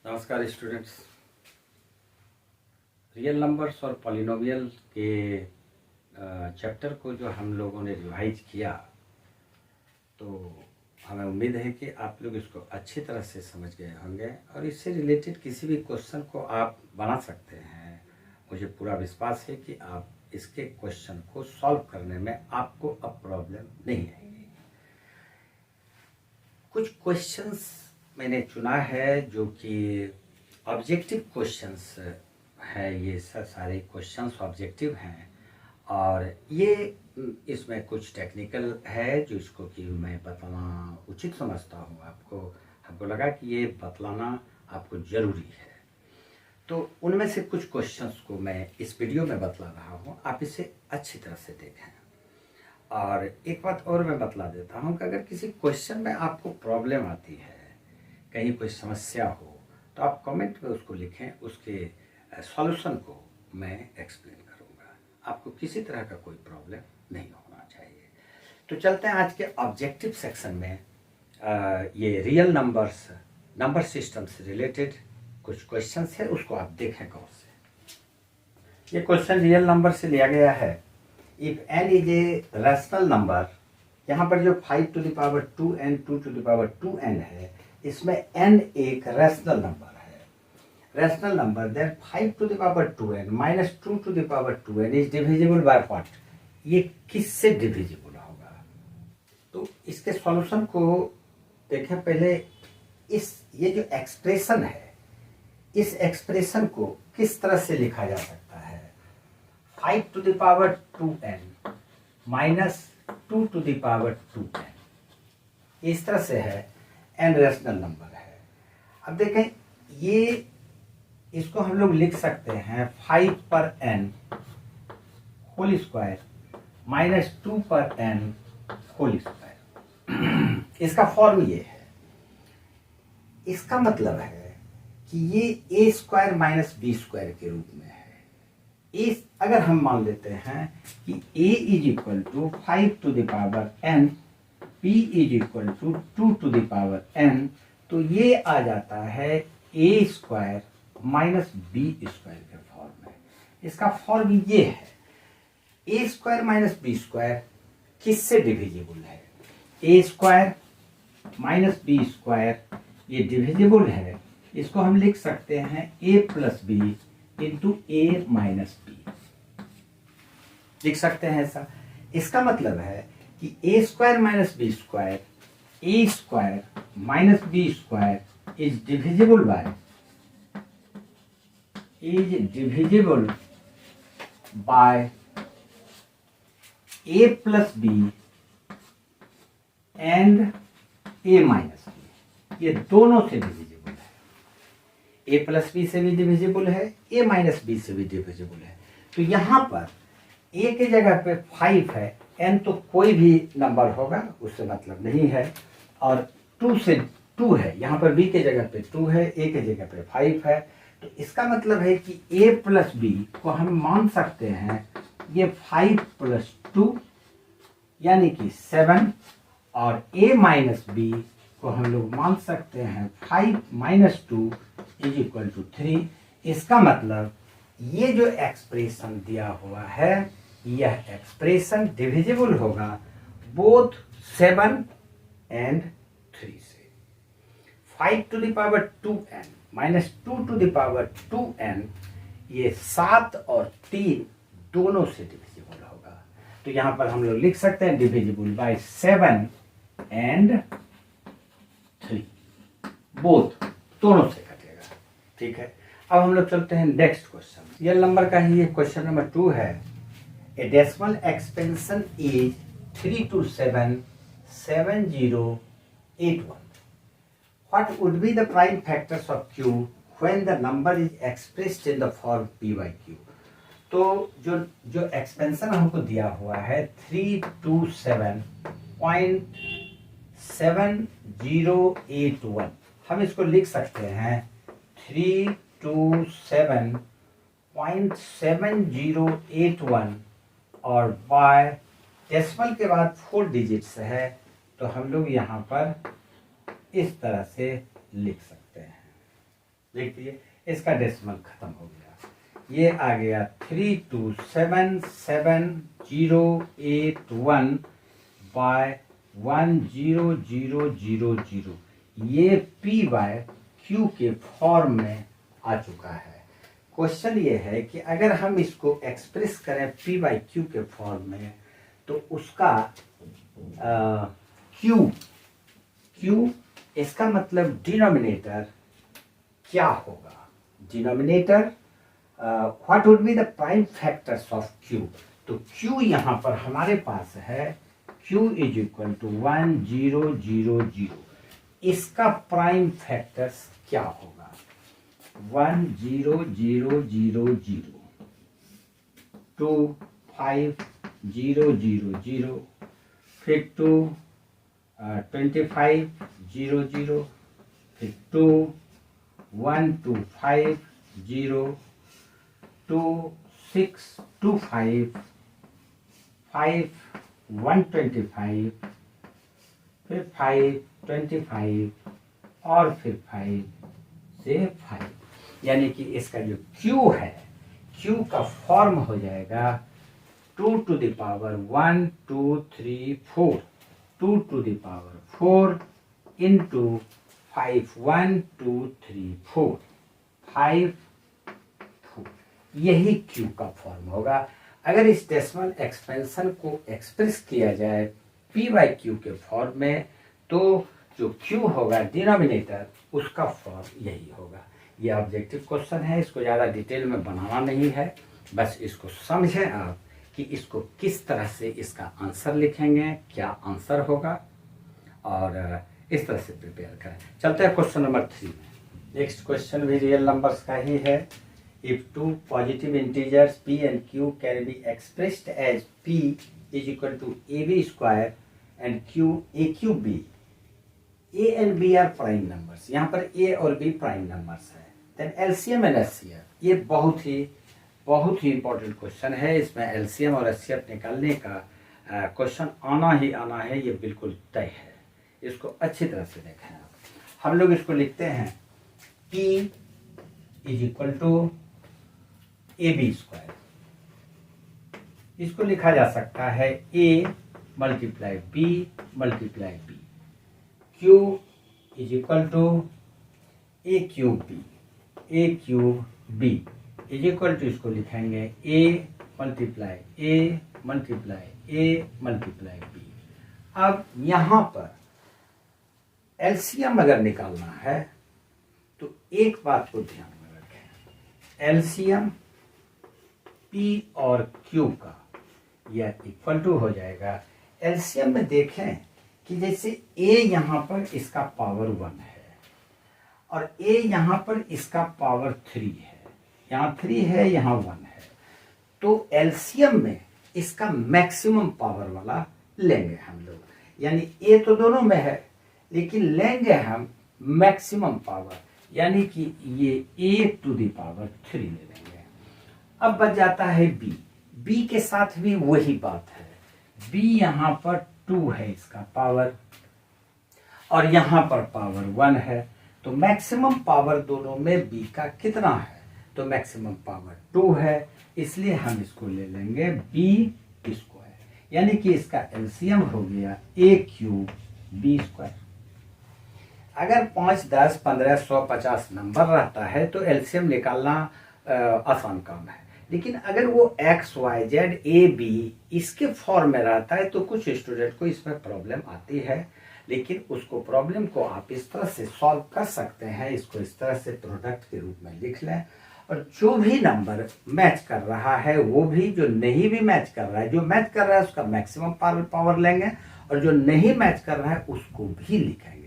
नमस्कार students. Real numbers और polynomial के चैप्टर को जो हम लोगों ने रिवाइज किया, तो हमें उम्मीद है कि आप लोग इसको अच्छी तरह से समझ गए होंगे और इससे रिलेटेड किसी भी क्वेश्चन को आप बना सकते हैं। मुझे पूरा विश्वास है कि आप इसके क्वेश्चन को सॉल्व करने में आपको अब प्रॉब्लम नहीं आएगी। कुछ क्वेश्चंस मैंने चुना है जो कि ऑब्जेक्टिव क्वेश्चंस है। ये सारे क्वेश्चंस ऑब्जेक्टिव हैं और ये इसमें कुछ टेक्निकल है जो इसको कि मैं बताना उचित समझता हूँ। हमको लगा कि ये बतलाना आपको ज़रूरी है, तो उनमें से कुछ क्वेश्चंस को मैं इस वीडियो में बतला रहा हूँ। आप इसे अच्छी तरह से देखें। और एक बात और मैं बतला देता हूँ कि अगर किसी क्वेश्चन में आपको प्रॉब्लम आती है, कहीं कोई समस्या हो, तो आप कमेंट में उसको लिखें, उसके सॉल्यूशन को मैं एक्सप्लेन करूँगा। आपको किसी तरह का कोई प्रॉब्लम नहीं होना चाहिए। तो चलते हैं आज के ऑब्जेक्टिव सेक्शन में। ये रियल नंबर्स, नंबर सिस्टम से रिलेटेड कुछ क्वेश्चंस है, उसको आप देखें गौर से। ये क्वेश्चन रियल नंबर से लिया गया है। If n is a rational number, यहाँ पर जो 5 to the power 2n 2 to the power 2n है, इसमें n एक रैशनल नंबर है। Rational number then 5 to the power 2n minus 2 to the power 2n is divisible by what? ये किससे divisible होगा? तो इसके सॉल्यूशन को देखें पहले। ये जो एक्सप्रेशन है, इस एक्सप्रेशन को किस तरह से लिखा जा सकता है? 5 to the power 2n minus 2 to the power 2n, इस तरह से है। n रैशनल नंबर है। अब देखें, ये इसको हम लोग लिख सकते हैं 5 पर n होल स्क्वायर माइनस 2 पर n होल स्क्वायर। इसका फॉर्म ये है। इसका मतलब है कि ये a square minus B square के रूप में है। इस अगर हम मान लेते हैं कि a is equal to 5 to the power n, b is equal to 2 to the power n, तो ये आ जाता है a square minus B square के फॉर्म में। इसका फॉर्म ये है। a square minus B square किससे डिविजिबल है? a square minus B square ये डिविजिबल है। इसको हम लिख सकते हैं a plus B into A minus B, लिख सकते हैं ऐसा। इसका मतलब है कि a square minus B square, A square minus B square is divisible by a plus B and a minus B. ये दोनों से डिविजिबल है। a प्लस बी से भी डिविजिबल है, a माइनस बी से भी डिविजिबल है। तो यहां पर a के जगह पे 5 है, n तो कोई भी नंबर होगा, उससे मतलब नहीं है। और 2 से 2 है, यहाँ पर b के जगह पे 2 है, a के जगह पे 5 है। तो इसका मतलब है कि a प्लस बी को हम मान सकते हैं ये 5 प्लस 2 यानी कि 7, और a माइनस बी को हम लोग मान सकते हैं 5 माइनस 2 इज इक्वल टू 3। इसका मतलब ये जो एक्सप्रेशन दिया हुआ है, यह एक्सप्रेशन डिविजिबल होगा बोथ 7 एंड 3 से। 5 to the power 2n minus 2 to the power 2n, ये 7 और 3 दोनों से डिविजिबल होगा। तो यहां पर हम लोग लिख सकते हैं डिविजिबल बाय 7 एंड 3, बोथ दोनों से कटेगा। ठीक है, अब हम लोग चलते हैं नेक्स्ट क्वेश्चन। रियल नंबर का ही क्वेश्चन नंबर 2 है। ए decimal expansion is 327 7081। What would be the prime factors of q when the number is expressed in the form p by q? तो जो एक्सपेंशन हमको दिया हुआ है 327.7081, हम इसको लिख सकते हैं 327.7081, और बाय डेसिमल के बाद 4 डिजिट्स है, तो हम लोग यहाँ पर इस तरह से लिख सकते हैं। देखिए इसका डेसिमल खत्म हो गया, ये आ गया 3277081 बाय 10000। ये पी बाय क्यू के फॉर्म में आ चुका है। क्वेश्चन ये है कि अगर हम इसको एक्सप्रेस करें पी बाई क्यू के फॉर्म में तो उसका क्यू इसका मतलब डिनोमिनेटर क्या होगा। Denominator what would be the prime factors of Q. तो क्यू यहाँ पर हमारे पास है क्यू इज इक्वल टू 1000। इसका प्राइम फैक्टर्स क्या होगा 10000 2 5000 फिर 2 2500 फिर 2 1250 2 625 5 125 फिर 5 25 और फिर 5 से 5, यानी कि इसका जो Q है Q का फॉर्म हो जाएगा 2 to the power 1 2 3 4 2 to the power 4 into 5 1 2 3 4 5 4, यही Q का फॉर्म होगा। अगर इस डेसिमल एक्सपेंशन को एक्सप्रेस किया जाए P बाई Q के फॉर्म में तो जो Q होगा डिनोमिनेटर उसका फॉर्म यही होगा। ये ऑब्जेक्टिव क्वेश्चन है, इसको ज़्यादा डिटेल में बनाना नहीं है, बस इसको समझें आप कि इसको किस तरह से इसका आंसर लिखेंगे, क्या आंसर होगा और इस तरह से प्रिपेयर करें। चलते हैं क्वेश्चन नंबर 3 में। नेक्स्ट क्वेश्चन भी रियल नंबर्स का ही है। If two positive integers p and q can be expressed as p is equal to ab square and q a cube b, a and b are prime numbers. यहाँ पर a और b prime numbers है। Then LCM and HCF, ये बहुत ही important question है। इसमें LCM और HCF निकालने का क्वेश्चन आना ही आना है, ये बिल्कुल तय है। इसको अच्छी तरह से देखें आप। हम लोग इसको लिखते हैं p is equal to A B square. इसको लिखा जा सकता है a multiply b multiply b। q is equal to a cube b is equal to, इसको लिखेंगे a multiply a multiply a multiply b। अब यहां पर एलसीएम अगर निकालना है तो एक बात को ध्यान में रखें, एलसीएम p और q का यह इक्वल टू हो जाएगा। एलसीएम में देखें कि जैसे a यहां पर इसका पावर 1 है और a यहां पर इसका पावर 3 है, यहाँ 3 है यहाँ 1 है, तो एलसीएम में इसका मैक्सिमम पावर वाला लेंगे हम लोग। यानी a तो दोनों में है लेकिन लेंगे हम मैक्सिमम पावर, यानी कि ये a टू द पावर 3 ले लेंगे। अब बच जाता है b के साथ भी वही बात है। b यहाँ पर 2 है इसका पावर और यहाँ पर पावर 1 है, तो मैक्सिमम पावर दोनों में b का कितना है, तो मैक्सिमम पावर 2 है, इसलिए हम इसको ले लेंगे b स्क्वायर, यानी कि इसका एलसीएम हो गया a क्यूब b स्क्वायर। अगर 5, 10, 15, 100, 50 नंबर रहता है तो एलसीएम निकालना आसान काम है, लेकिन अगर वो x, y, z, a, b इसके फॉर्म में रहता है तो कुछ स्टूडेंट को इसमें प्रॉब्लम आती है, लेकिन उसको प्रॉब्लम को आप इस तरह से सॉल्व कर सकते हैं। इसको इस तरह से प्रोडक्ट के रूप में लिख लें और जो भी नंबर मैच कर रहा है वो भी, जो नहीं भी मैच कर रहा है, जो मैच कर रहा है उसका मैक्सिमम पावर लेंगे और जो नहीं मैच कर रहा है उसको भी लिखेंगे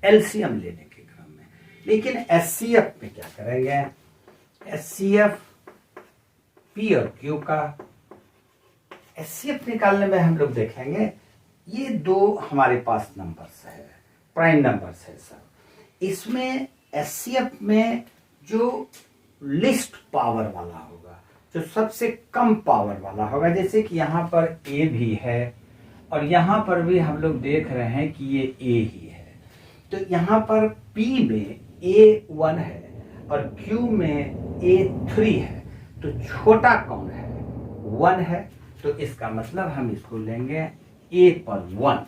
एलसीएम लेने के क्रम में। लेकिन एचसीएफ में क्या करेंगे, एचसीएफ पी और क्यू का एचसीएफ निकालने में हम लोग देखेंगे ये दो हमारे पास नंबर्स है, प्राइम नंबर्स है सब। इसमें एचसीएफ में जो लिस्ट पावर वाला होगा, जो सबसे कम पावर वाला होगा, जैसे कि यहाँ पर ए भी है और यहाँ पर भी हम लोग देख रहे हैं कि ये ए ही है, तो यहाँ पर P में A 1 है। और Q में A3 है, तो छोटा कौन है? 1 है, तो इसका मतलब हम इसको लेंगे A पर 1।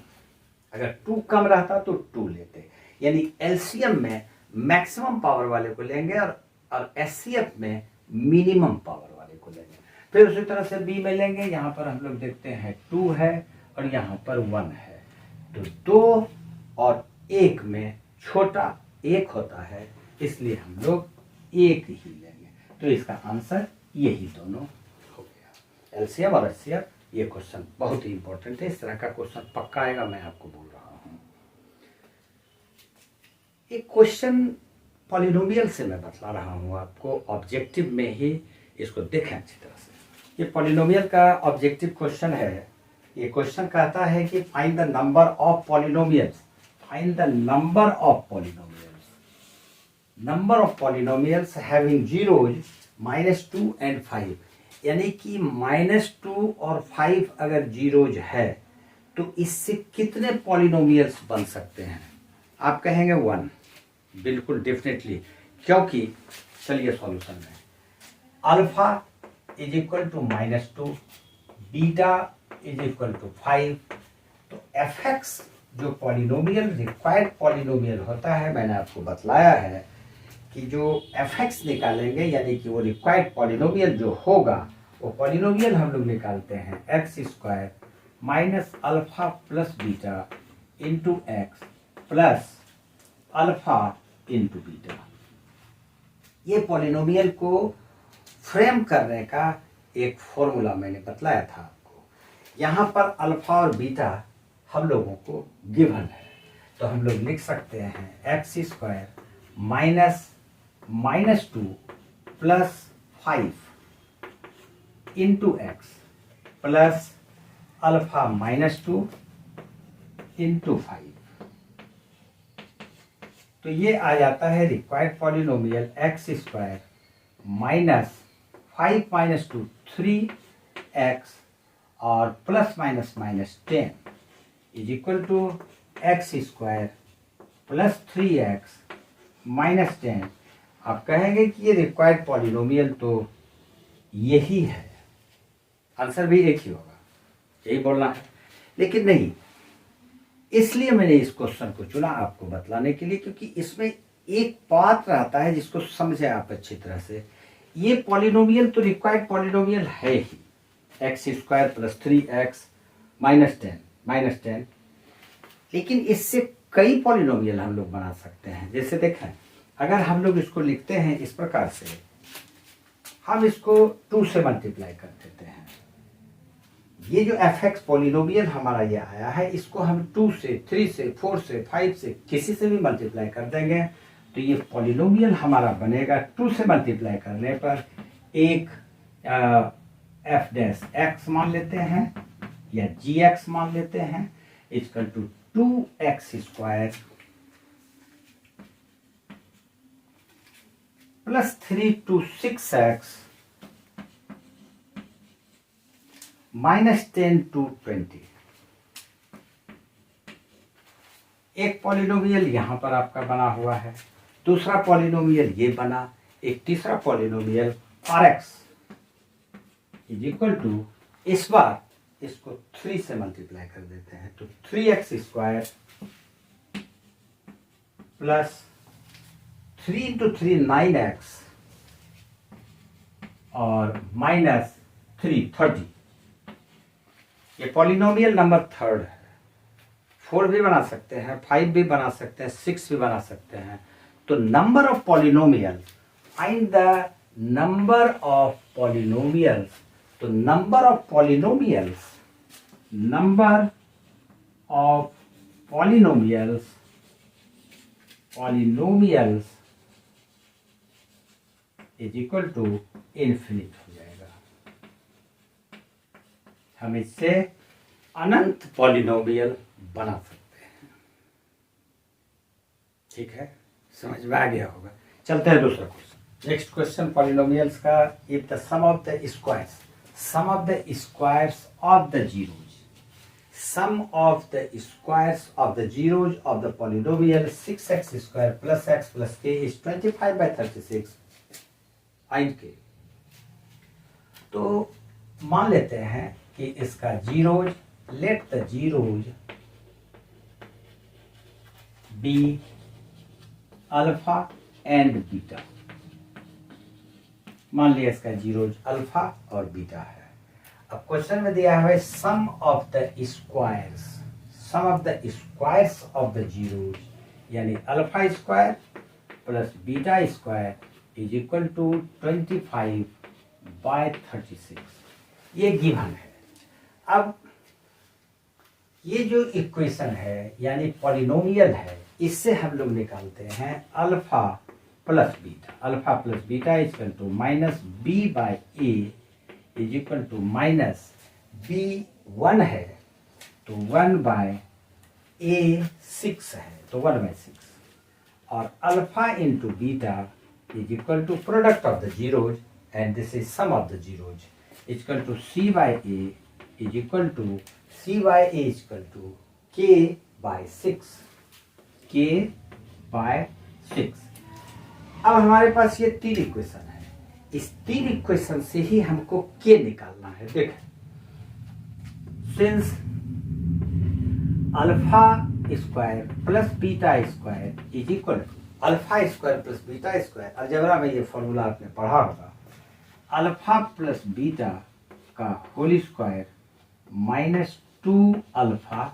अगर 2 कम रहता तो 2 लेते, यानी एलसीएम में मैक्सिमम पावर वाले को लेंगे और एचसीएफ में मिनिमम पावर वाले को लेंगे। फिर उसी तरह से बी में लेंगे, यहाँ पर हम लोग देखते हैं 2 है और यहाँ पर 1 है, तो 2 और 1 में छोटा 1 होता है, इसलिए हम लोग 1 ही लेंगे। तो इसका आंसर यही दोनों हो गया, एलसीएम और एचसीएफ। ये क्वेश्चन बहुत ही इंपॉर्टेंट है, इस तरह का क्वेश्चन पक्का आएगा, मैं आपको बोल रहा हूँ। एक क्वेश्चन पॉलिनोमियल से मैं बतला रहा हूँ आपको, ऑब्जेक्टिव में ही इसको देखें अच्छी तरह से। ये पॉलिनोमियल का ऑब्जेक्टिव क्वेश्चन है। ये क्वेश्चन कहता है कि find the number of polynomials, find the number of polynomials, number of polynomials having zeros -2 and 5, यानी कि -2 और 5 अगर जीरोज है तो इससे कितने पॉलिनोमियल्स बन सकते हैं? आप कहेंगे 1, बिल्कुल डेफिनेटली, क्योंकि चलिए सॉल्यूशन में alpha is equal to -2, beta is equal to 5, तो एफ एक्स जो पॉलिनोमियल रिक्वायर्ड पॉलिनोमियल होता है, मैंने आपको बतलाया है कि जो एफ एक्स निकालेंगे, यानी कि वो रिक्वायर्ड पॉलिनोमियल जो होगा, वो पॉलिनोमियल हम लोग निकालते हैं x² minus alpha plus beta into x plus alpha into beta. ये पॉलिनोमियल को फ्रेम करने का एक फॉर्मूला मैंने बतलाया था आपको। यहाँ पर अल्फा और बीटा हम लोगों को गिवन है, तो हम लोग लिख सकते हैं x² minus 2 plus 5 into x plus alpha -2 into 5। तो ये आ जाता है required polynomial x² minus 5 - 2 3x और plus minus minus 10 is equal to x² plus 3x minus 10। आप कहेंगे कि ये रिक्वायर्ड पॉलिनोमियल तो यही है, आंसर भी एक ही होगा, यही बोलना है। लेकिन नहीं, इसलिए मैंने इस क्वेश्चन को चुना आपको बतलाने के लिए, क्योंकि इसमें एक बात रहता है जिसको समझे आप अच्छी तरह से। ये पॉलिनोमियल तो रिक्वायर्ड पॉलिनोमियल है ही, x² प्लस 3x माइनस 10, लेकिन इससे कई पॉलिनोमियल हम लोग बना सकते हैं। जैसे देखें, अगर हम लोग इसको लिखते हैं इस प्रकार से, हम इसको 2 से मल्टीप्लाई कर देते हैं। ये जो एफ एक्स पॉलिनोमियल हमारा ये आया है, इसको हम 2 से 3 से 4 से 5 से किसी से भी मल्टीप्लाई कर देंगे, तो ये पॉलिनोमियल हमारा बनेगा 2 से मल्टीप्लाई करने पर एक एफ डैश एक्स मान लेते हैं या जी एक्स मान लेते हैं, equal to 2x² plus 3 to 6x -10 to 20। एक पॉलिनोमियल यहां पर आपका बना हुआ है, दूसरा पॉलिनोमियल ये बना, एक तीसरा polynomial rx is equal to, इस बार इसको 3 से मल्टीप्लाई कर देते हैं, तो 3x² प्लस 3 into 3 9x और माइनस 3 30। ये पॉलिनोमियल नंबर 3 है। 4 भी बना सकते हैं, 5 भी बना सकते हैं, 6 भी बना सकते हैं। तो number of polynomial, find the number of polynomials. तो number of polynomials, number of polynomials is equal to infinite हो जाएगा। हम इससे अनंत पॉलिनोमियल बना सकते हैं। ठीक है, समझ में आ गया होगा। चलते हैं दूसरा क्वेश्चन। नेक्स्ट क्वेश्चन पॉलिनोमियल्स का, if the sum of the squares of the zeros, sum of the squares of the zeros of the polynomial 6x square plus x plus k is 25 by 36 इन के। तो मान लेते हैं कि इसका zeros, let the zeros be alpha and beta. मान लिया इसका जीरोज अल्फा और बीटा है। अब क्वेश्चन में दिया है sum of the squares, sum of the squares of the zeros, यानी alpha square plus beta square is equal to 25 by 36, ये गिवन है। अब ये जो इक्वेशन है यानी पॉलिनोमियल है, इससे हम लोग निकालते हैं alpha plus beta. Alpha plus beta is equal to minus B by A is equal to minus B 1 है तो 1 बाय ए 6 है तो 1 बाय 6, और alpha into beta is equal to product of the zeros and this is sum of the zeros is equal to C by A is equal to C by A is equal to K by 6, K by 6। अब हमारे पास ये तीन equation है, इस तीन equation से ही हमको के निकालना है। देखें, since alpha square plus beta square is equal to alpha square plus beta square, algebra में ये फॉर्मूला आपने पढ़ा होगा, अल्फा प्लस बीटा का whole square minus 2 alpha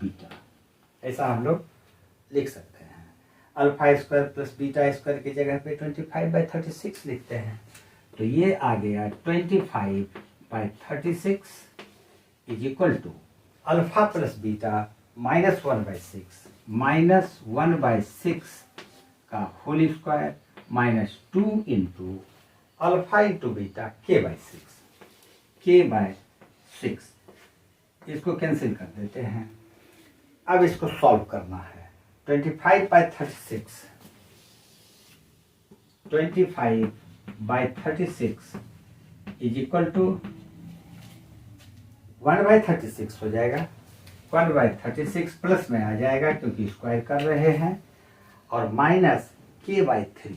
beta, ऐसा हम लोग लिख सकते हैं। Alpha square plus beta square की जगह पे 25 बाई 36 लिखते हैं, तो ये आ गया 25 by 36 is equal to alpha plus beta minus 1 by 6 minus 1 by 6 का whole square minus 2 into alpha into beta K by 6, K by 6। इसको कैंसिल कर देते हैं। अब इसको सॉल्व करना है। 25 by 36, 25 by 36 is equal to 1 by 36 हो जाएगा। 1 बाई 36 प्लस में आ जाएगा क्योंकि स्क्वायर कर रहे हैं, और माइनस के बाई 3,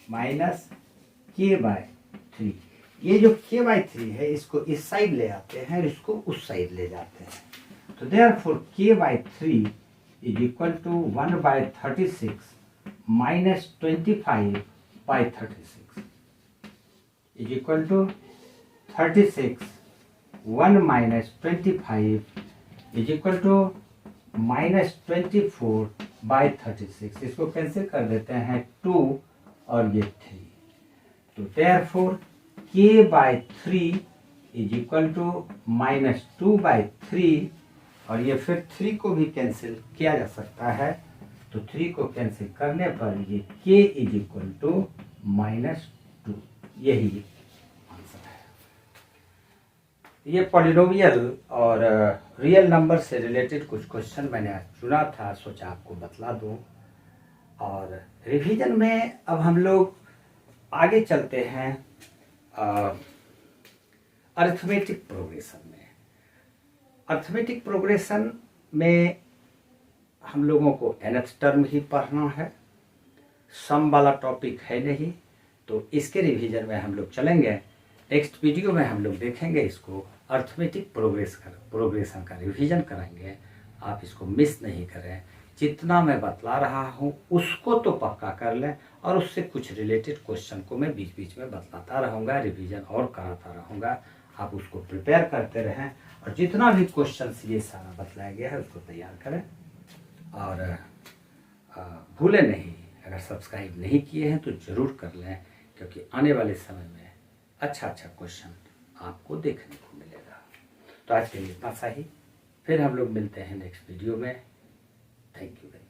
माइनस के बाई 3। ये जो के बाई 3 है इसको इस साइड ले आते हैं और इसको उस साइड ले जाते हैं, तो therefore K by 3 is equal to 1 by 36 minus 25 by 36 is equal to 36, 1 minus 25 is equal to minus 24 by 36। इसको कैंसिल कर देते हैं 2 और ये 3, तो therefore K by 3 is equal to minus 2 by 3, और ये फिर 3 को भी कैंसिल किया जा सकता है, तो 3 को कैंसिल करने पर ये के इज इक्वल टू माइनस 2, यही आंसर है। ये पॉलिनोमियल और रियल नंबर से रिलेटेड कुछ क्वेश्चन मैंने आज चुना था, सोचा आपको बतला दूं। और रिवीजन में अब हम लोग आगे चलते हैं अरिथमेटिक प्रोग्रेशन में। अरिथमेटिक प्रोग्रेशन में हम लोगों को nth टर्म ही पढ़ना है, सम वाला टॉपिक है नहीं, तो इसके रिवीजन में हम लोग चलेंगे। नेक्स्ट वीडियो में हम लोग देखेंगे इसको, अरिथमेटिक प्रोग्रेशन का रिवीजन करेंगे। आप इसको मिस नहीं करें, जितना मैं बतला रहा हूँ उसको तो पक्का कर लें, और उससे कुछ रिलेटेड क्वेश्चन को मैं बीच बीच में बतलाता रहूँगा, रिवीजन और कराता रहूँगा। आप उसको प्रिपेयर करते रहें, और जितना भी क्वेश्चन ये सारा बतलाया गया है उसको तैयार करें। और भूलें नहीं, अगर सब्सक्राइब नहीं किए हैं तो ज़रूर कर लें, क्योंकि आने वाले समय में अच्छा क्वेश्चन आपको देखने को मिलेगा। तो आज के लिए इतना सा ही, फिर हम लोग मिलते हैं नेक्स्ट वीडियो में। Thank you very much.